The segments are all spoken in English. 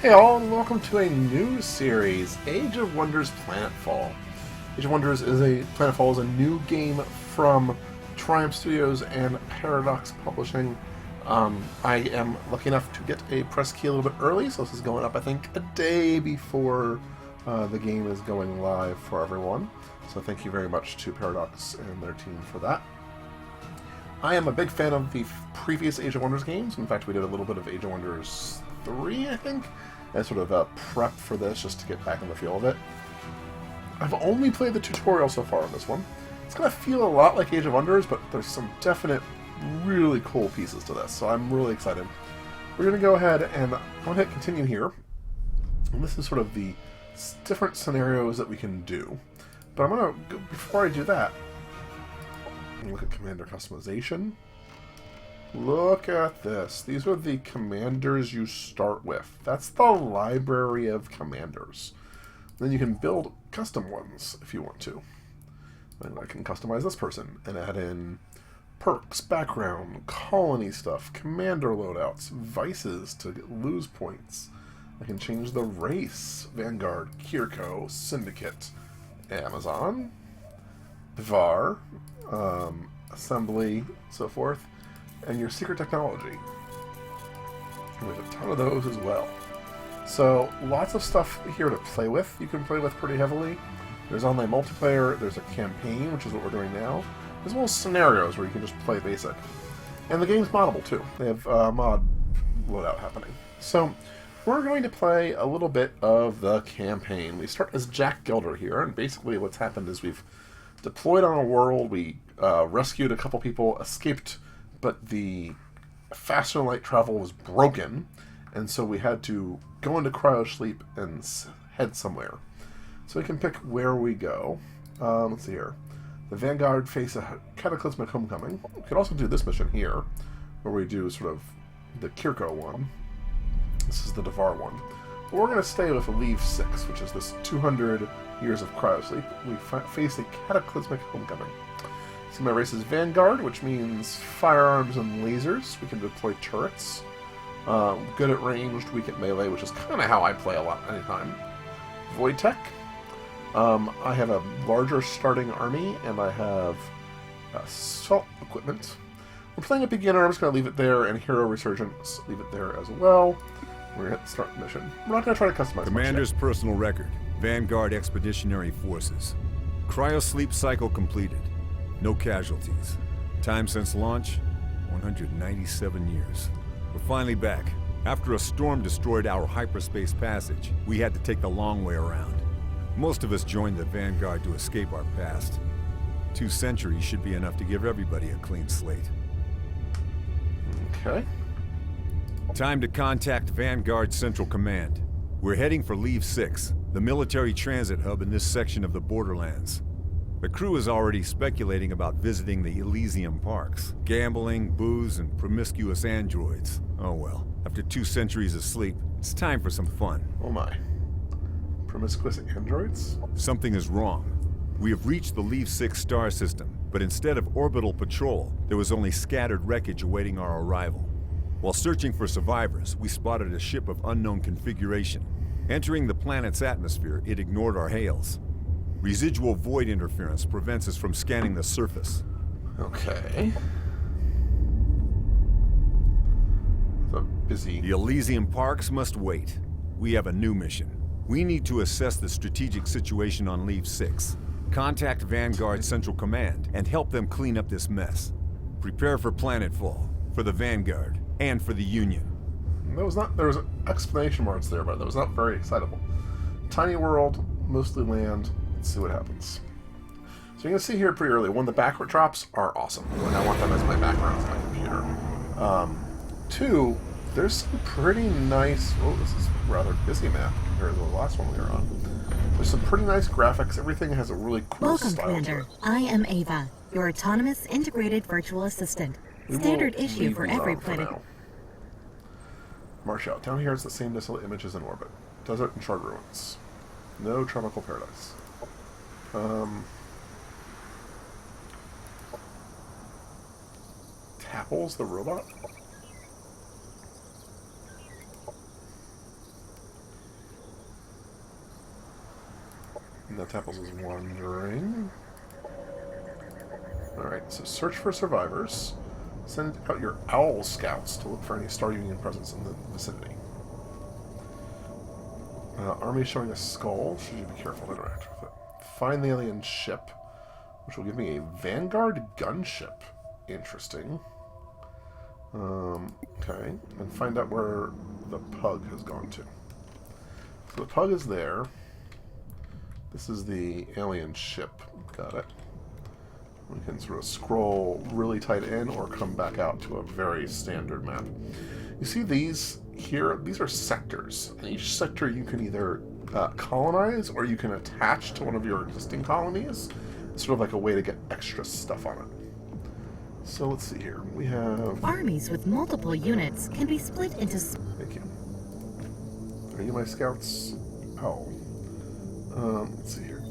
Hey all, and welcome to a new series, Age of Wonders Planetfall. Age of Wonders Planetfall is a new game from Triumph Studios and Paradox Publishing. I am lucky enough to get a press key a little bit early, so this is going up, I think, a day before the game is going live for everyone. So thank you very much to Paradox and their team for that. I am a big fan of the previous Age of Wonders games. In fact, we did a little bit of Age of Wonders 3, I think, as sort of a prep for this, just to get back in the feel of it. I've only played the tutorial so far on this one. It's going to feel a lot like Age of Wonders, but there's some definite, really cool pieces to this, so I'm really excited. We're going to go ahead and I'm going to hit continue here. And this is sort of the different scenarios that we can do. But I'm going to, before I do that, look at commander customization. Look at this. These are the commanders you start with. That's the library of commanders. Then you can build custom ones if you want to. And I can customize this person and add in perks, background, colony stuff, commander loadouts, vices to lose points. I can change the race. Vanguard, Kirko, Syndicate, Amazon, Var, Assembly, so forth. And your secret technology. And we have a ton of those as well. So, lots of stuff here to play with. You can play with pretty heavily. There's online multiplayer, there's a campaign, which is what we're doing now, as well as scenarios where you can just play basic. And the game's moddable too. They have mod loadout happening. So, we're going to play a little bit of the campaign. We start as Jack Gelder here, and basically what's happened is we've deployed on a world, we rescued a couple people, escaped, but the faster than light travel was broken, and so we had to go into Cryosleep and head somewhere. So we can pick where we go. Let's see here. The Vanguard face a cataclysmic homecoming. We could also do this mission here, where we do sort of the Kirko one. This is the Devar one. But we're going to stay with Leave 6, which is this 200 years of Cryosleep. We face a cataclysmic homecoming. So my race is Vanguard, which means firearms and lasers. We can deploy turrets. Good at ranged, weak at melee, which is kind of how I play a lot anytime. Void Tech. I have a larger starting army, and I have assault equipment. We're playing a beginner. I'm just going to leave it there, and Hero Resurgence, leave it there as well. We're going to hit the start mission. We're not going to try to customize Commander's personal record. Vanguard Expeditionary Forces. Cryosleep cycle completed. No casualties. Time since launch, 197 years. We're finally back. After a storm destroyed our hyperspace passage, we had to take the long way around. Most of us joined the Vanguard to escape our past. 2 centuries should be enough to give everybody a clean slate. Okay. Time to contact Vanguard Central Command. We're heading for Leave 6, the military transit hub in this section of the borderlands. The crew is already speculating about visiting the Elysium parks. Gambling, booze, and promiscuous androids. Oh well. After 2 centuries of sleep, it's time for some fun. Oh my. Promiscuous androids? Something is wrong. We have reached the Leave 6 star system, but instead of orbital patrol, there was only scattered wreckage awaiting our arrival. While searching for survivors, we spotted a ship of unknown configuration. Entering the planet's atmosphere, it ignored our hails. Residual void interference prevents us from scanning the surface. Okay. So busy. The Elysium parks must wait. We have a new mission. We need to assess the strategic situation on Leave 6. Contact Vanguard Central Command and help them clean up this mess. Prepare for Planetfall, for the Vanguard, and for the Union. There was exclamation marks there, but that was not very excitable. Tiny world, mostly land. Let's see what happens. So you can see here pretty early, one of the backward drops are awesome. And I want them as my background on my computer. 2, there's some pretty nice... Oh, this is a rather busy map compared to the last one we were on. There's some pretty nice graphics. Everything has a really cool style to it. Welcome, Commander. I am Ava, your autonomous integrated virtual assistant. Standard issue for every planet. March out. Down here is the same desolate images in orbit. Desert and charred ruins. No tropical paradise. Tapples the robot? Now Tapples is wandering. Alright, so search for survivors. Send out your owl scouts to look for any Star Union presence in the vicinity. Army showing a skull. Should you be careful to interact with it. Find the alien ship, which will give me a Vanguard gunship. Interesting. Okay, and find out where the pug has gone to. So the pug is there. This is the alien ship. Got it. We can sort of scroll really tight in or come back out to a very standard map. You see these here? These are sectors. And each sector you can either colonize or you can attach to one of your existing colonies. It's sort of like a way to get extra stuff on it. So let's see here. We have... Armies with multiple units can be split into... Thank you. Are you my scouts? Oh. Let's see here.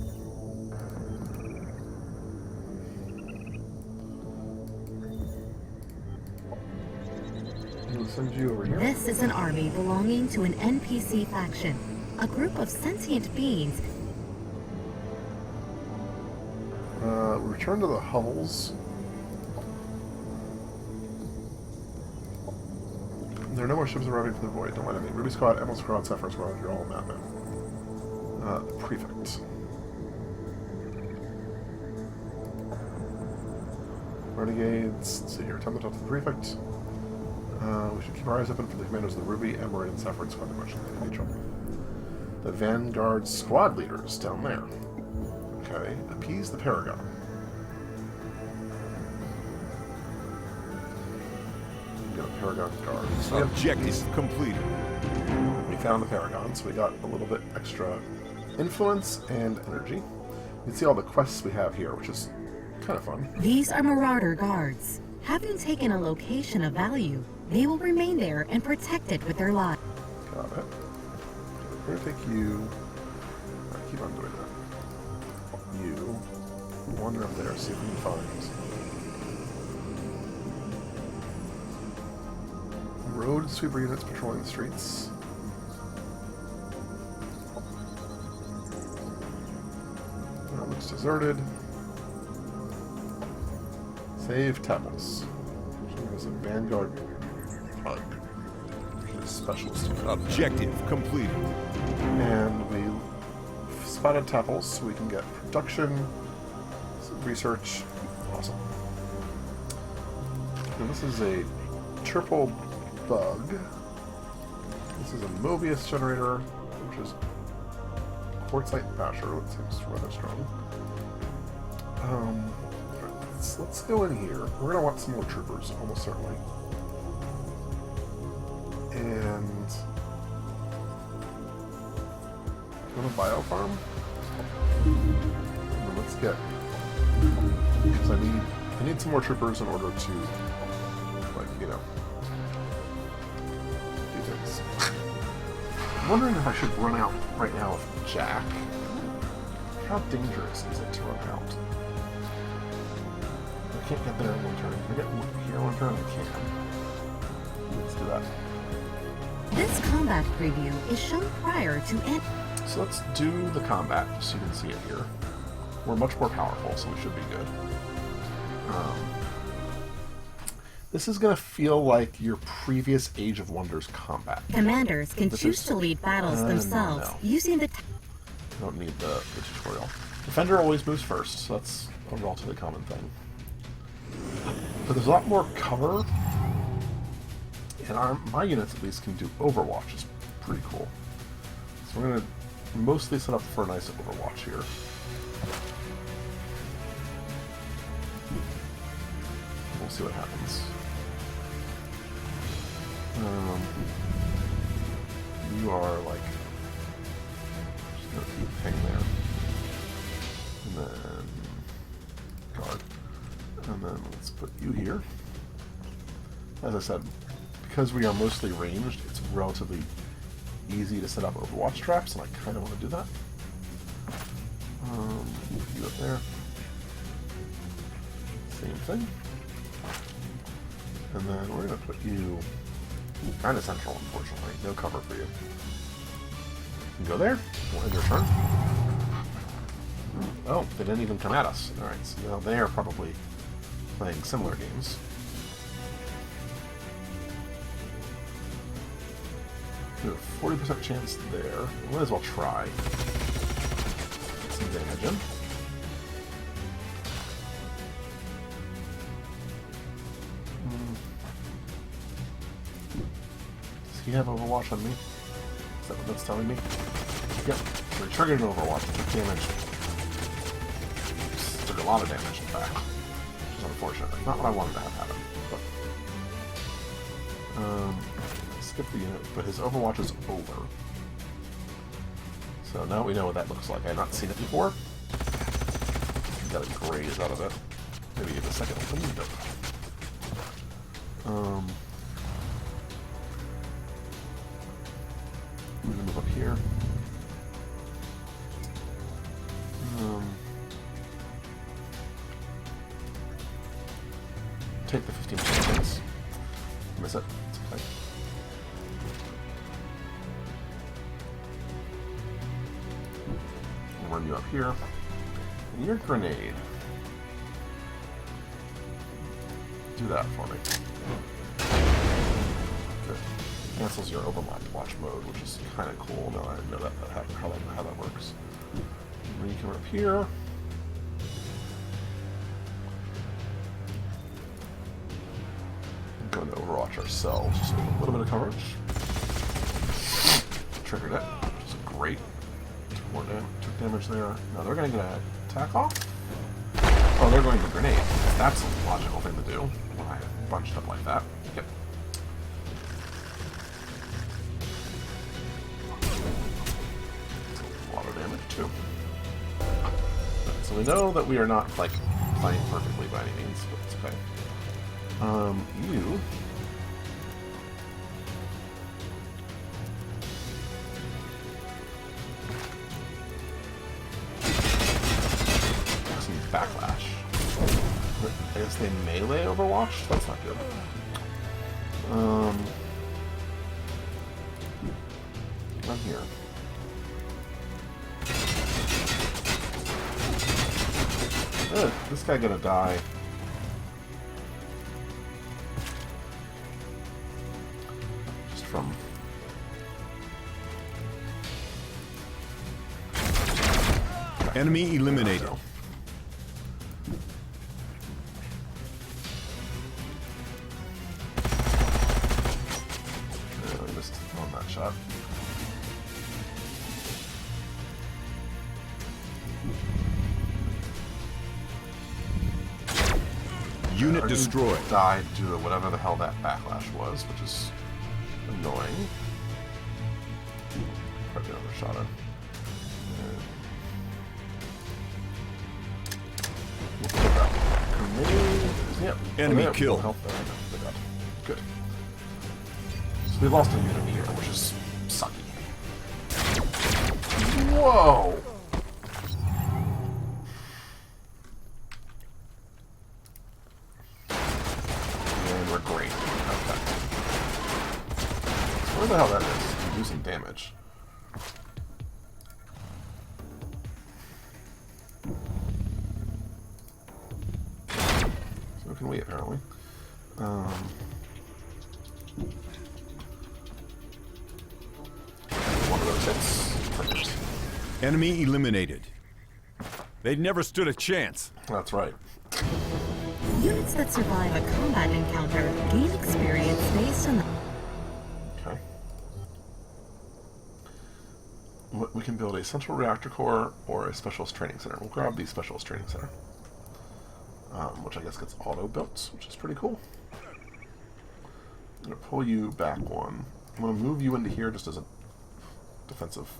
I'm going to send you over here. This is an army belonging to an NPC faction, a group of sentient beings. Return to the hovels. There are no more ships arriving from the void. Don't let any. Ruby Squad, Emerald Squad, Sapphire Squad, you're all map now. The Prefect. Renegades. Let's see here. Time to talk to the Prefect. We should keep our eyes open for the commanders of the Ruby, Emerald, and Sapphire Squad to mention any trouble. The Vanguard Squad leaders down there. Okay. Appease the Paragon. Paragon guard. So objective completed. We found the Paragon, so we got a little bit extra influence and energy. You can see all the quests we have here, which is kind of fun. These are Marauder guards. Having taken a location of value, they will remain there and protect it with their lives. Got it. We're going to take you... Right, keep on doing that. You wander up there, see if we can find... road sweeper units patrolling the streets. That looks deserted. Save Tapples. There's a Vanguard pug. There's a specialist. Objective completed. And we spotted Tapples so we can get production, research. Awesome. And this is a triple bug. This is a Mobius generator, which is quartzite basher, which seems rather strong. Let's go in here. We're gonna want some more troopers, almost certainly. And go to biofarm. And let's get, because I need some more troopers in order to, like, you know, I'm wondering if I should run out right now with Jack. How dangerous is it to run out? I can't get there in one turn. If I get here one turn, I can. Let's do that. This combat preview is shown prior to end. So let's do the combat, just so you can see it here. We're much more powerful, so we should be good. This is going to feel like your previous Age of Wonders combat. Commanders can choose to lead battles themselves using the... I don't need the tutorial. Defender always moves first, so that's a relatively common thing. But there's a lot more cover, and my units at least can do Overwatch, which is pretty cool. So we're going to mostly set up for a nice Overwatch here. We'll see what happens. You are like, just gonna keep hanging there, and then guard, and then let's put you here. As I said, because we are mostly ranged, it's relatively easy to set up Overwatch traps, and I kind of want to do that. Move you up there. Same thing. And then we're going to put you kind of central, unfortunately. No cover for you. You can go there. We'll end your turn. Oh, they didn't even come at us. Alright, so now they are probably playing similar games. We have a 40% chance there. We might as well try. Get some damage in. Does he have Overwatch on me? Is that what that's telling me? Yep. So we triggered an Overwatch. Took damage. Took a lot of damage, in fact. Which is unfortunate. Not what I wanted to have happen. But, skip the unit, but his Overwatch is over. So now we know what that looks like. I have not seen it before. Got a graze out of it. Maybe give it a second window. I'm gonna move up here. Take the 15% chance. Miss it. It's okay. I'll run you up here. And your grenade. Do that for me. Good. Cancels your Overwatch mode, which is kind of cool. Now I know how that works. And then you come up here. Go into Overwatch ourselves, just with a little bit of coverage. Triggered it, which is great. Took damage there. Now they're going to get an attack off. Oh, they're going to grenade. That's a logical thing to do when I bunched up like that. Yep. A lot of damage too. Okay, so we know that we are not like playing perfectly by any means, but it's okay. You some backlash. I guess they melee Overwatch? That's not good. Run here. Ugh, this guy gonna die. From enemy eliminated. I missed on that shot. Unit destroyed. Died due to whatever the hell that backlash was, which is annoying. Probably another shot at. Yep. Enemy kill. Good. So we lost a unit here, which is sucky. Whoa! And we're great. Okay. Where the hell that is? Do some damage. So can we apparently? One of those hits. Perfect. Enemy eliminated. They never stood a chance. That's right. Units that survive a combat encounter gain experience based on the... Okay. We can build a central reactor core or a specialist training center. We'll grab the specialist training center. Which I guess gets auto-built, which is pretty cool. I'm going to pull you back one. I'm going to move you into here just as a defensive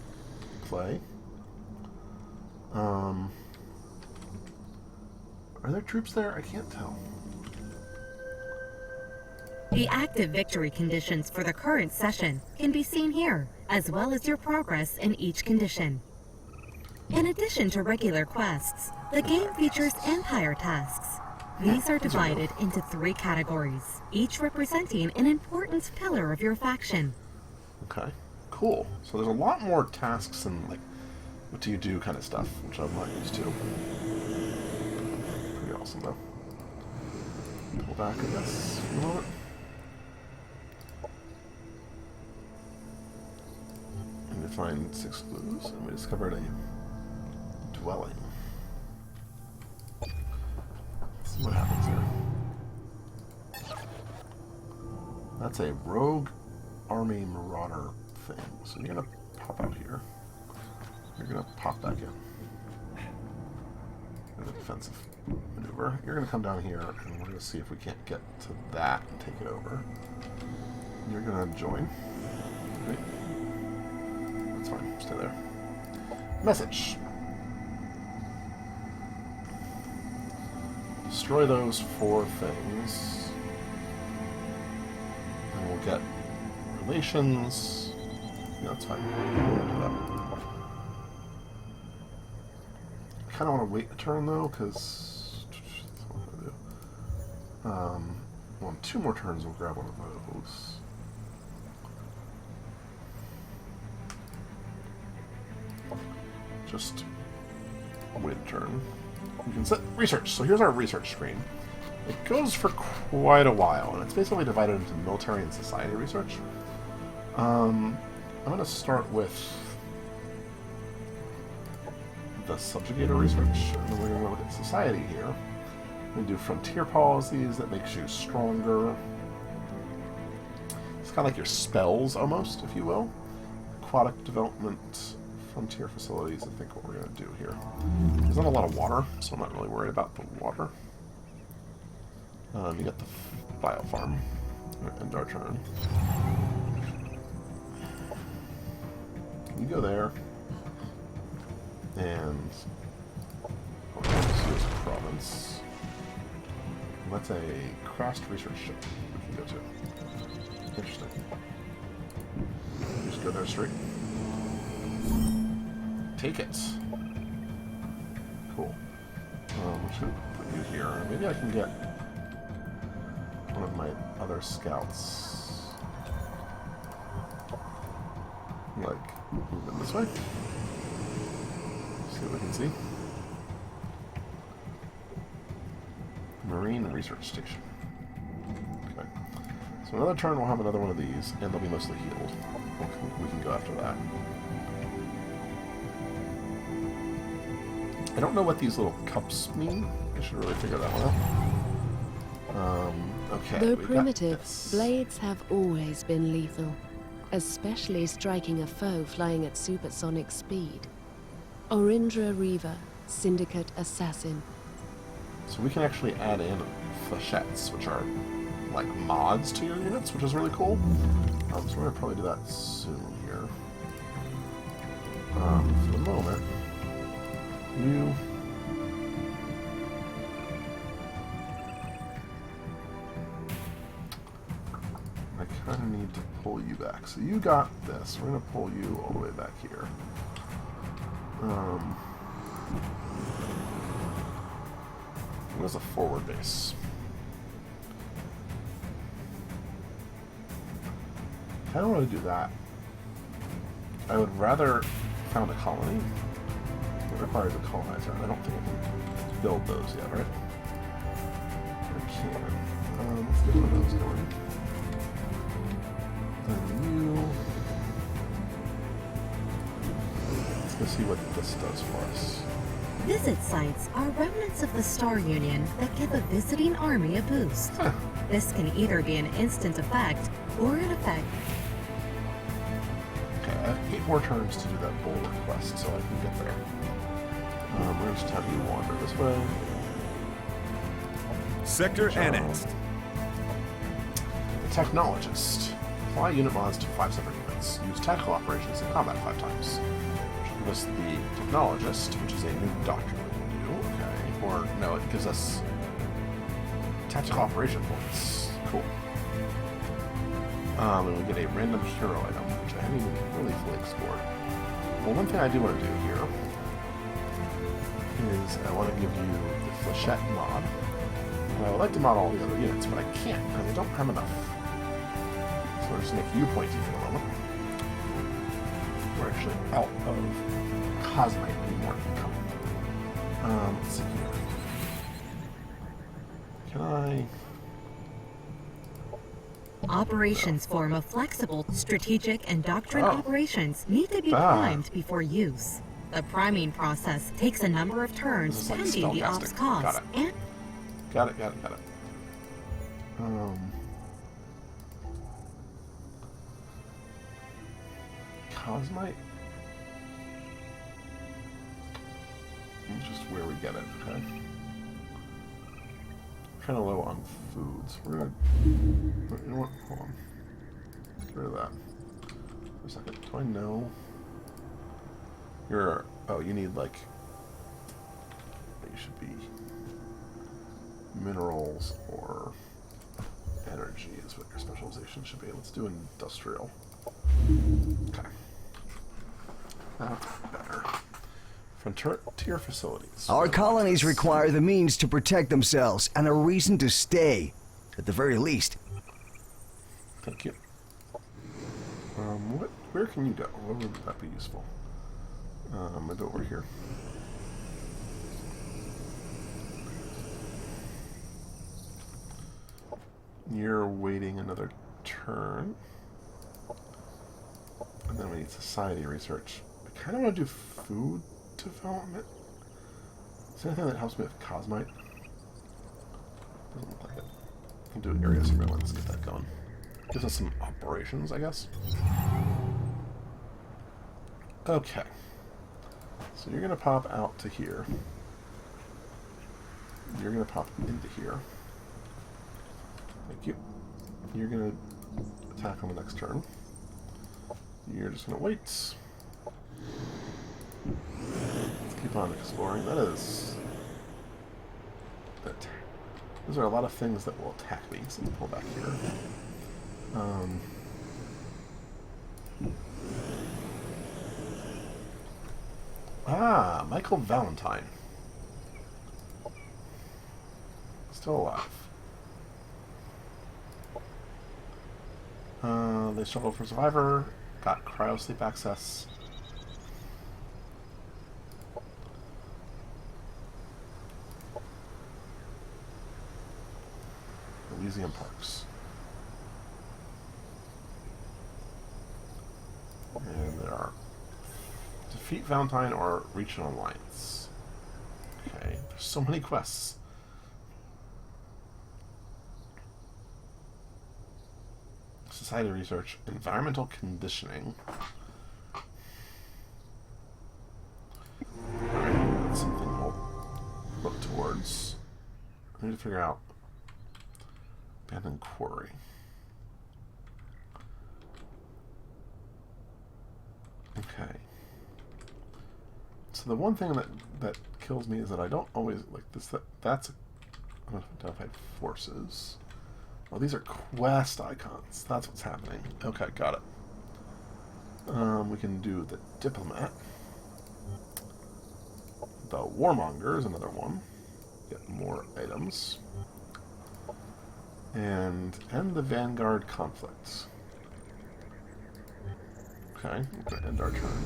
play. Are there troops there? I can't tell. The active victory conditions for the current session can be seen here, as well as your progress in each condition. In addition to regular quests, the game features Empire tasks. These are divided into 3 categories, each representing an important pillar of your faction. Okay, cool. So there's a lot more tasks and like what do you do kind of stuff, which I'm not used to. Pretty awesome, though. Pull back, I guess, for a moment. And we find 6 clues, and we discovered a dwelling. Let's see what happens here. That's a rogue army marauder thing. So you're going to pop out here. You're going to pop back in. With a defensive maneuver. You're going to come down here, and we're going to see if we can't get to that and take it over. You're going to join. Okay. That's fine. Stay there. Message. Destroy those 4 things. And we'll get relations. Yeah, that's fine. We'll do that. I kind of want to wait a turn though, because that's what I'm going to do. Well, in 2 more turns, we'll grab one of those. Just wait a turn. We can set research. So here's our research screen. It goes for quite a while, and it's basically divided into military and society research. I'm going to start with the subjugator research, and then we're going to look at society here. We do frontier policies that makes you stronger. It's kind of like your spells, almost, if you will. Aquatic development, frontier facilities, I think what we're going to do here. There's not a lot of water, so I'm not really worried about the water. You got the biofarm. End our turn. You go there. And Suez province. And that's a crashed research ship we can go to. Interesting. Just go there straight. Take it. Cool. We should put you here. Maybe I can get one of my other scouts. Like, move in this way. See what we can see. Marine Research Station. Okay. So another turn we'll have another one of these, and they'll be mostly healed. We can go after that. I don't know what these little cups mean. I should really figure that one out. Okay. Though primitive, blades have always been lethal, especially striking a foe flying at supersonic speed. Orindra Reaver, Syndicate Assassin. So we can actually add in flechettes, which are like mods to your units, which is really cool. So we're going to probably do that soon here. For the moment, you... I kind of need to pull you back. So you got this. We're going to pull you all the way back here. Where's a forward base? I don't want to do that. I would rather found a colony. It requires a colonizer. I don't think I can build those yet, right? I can. Let's get one of those going. Then you. Let's go see what this does for us. Visit sites are remnants of the Star Union that give a visiting army a boost. Huh. This can either be an instant effect or an effect. Okay, I have 8 more turns to do that bull request, so I can get there. We're going to just have you wander this way. Sector annexed. The Technologist. Apply unit mods to 5 separate units. Use tactical operations in combat 5 times. Which will give us the Technologist, which is a new doctrine we can do. Okay. Or, no, it gives us tactical operation points. Cool. And we get a random hero item, which I haven't even really fully explored. Well, one thing I do want to do here is I want to give you the Flechette mod. And I would like to mod all the other units, but I can't because I don't have enough. So I'll just make you pointy for the moment. We're actually out of cosmite anymore income. Let's see here. Can I... Operations form of flexible, strategic, and doctrine operations need to be Ah. primed before use. The priming process takes a number of This turns is like pending the ops spellcasting. cost and Got it. Cosmite? It's just where we get it, okay? Kind of low on foods. We're gonna... You know what? Hold on. Get rid of that. For a second. Do I know? You're... Oh, you need, like... You should be... Minerals or... Energy is what your specialization should be. Let's do industrial. Okay. That's better. Frontier facilities. Our colonies require the means to protect themselves and a reason to stay, at the very least. Thank you. Where can you go? Where would that be useful? Maybe over here. You're waiting another turn. And then we need society research. I kind of want to do food development. Is there anything that helps me with cosmite? Doesn't look like it. I'll do area surveillance, get that going. Gives us some operations, I guess. Okay. So you're going to pop out to here. You're going to pop into here. Thank you. You're going to attack on the next turn. You're just going to wait. Let's keep on exploring. That is... Those are a lot of things that will attack me, so let me pull back here. Michael Valentine. Still alive. They struggled for survivor, got cryosleep access. Elysium Parks. And there are defeat Valentine or reach an alliance. Okay, there's so many quests. Society research, environmental conditioning. Alright, that's something we'll look towards. I need to figure out abandoned quarry. Okay. So the one thing that kills me is that I don't always like this. That's unidentified forces. Oh, these are quest icons. That's what's happening. Okay, got it. We can do the diplomat. The warmonger is another one. Get more items. And end the Vanguard conflict. Okay, we're going to end our turn.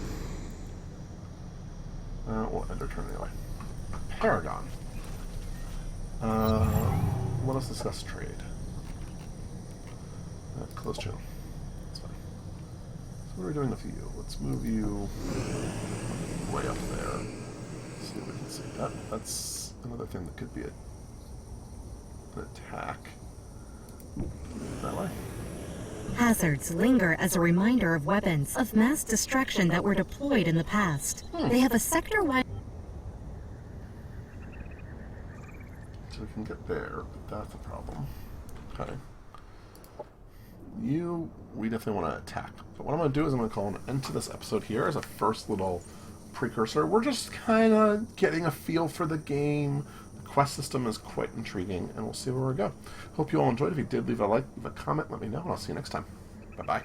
We'll end our turn anyway. Paragon. Let us discuss trade. Close channel. That's fine. So what are we doing with you? Let's move you way up there. Let's see what we can see. That's another thing that could be an attack. That way. hazards linger as a reminder of weapons of mass destruction that were deployed in the past. They have a sector-wide... So we can get there, but that's a problem. Okay. We definitely want to attack. But what I'm going to do is I'm going to call an end to this episode here as a first little precursor. We're just kind of getting a feel for the game. The quest system is quite intriguing, and we'll see where we go. Hope you all enjoyed. If you did, leave a like, leave a comment, let me know, and I'll see you next time. Bye-bye.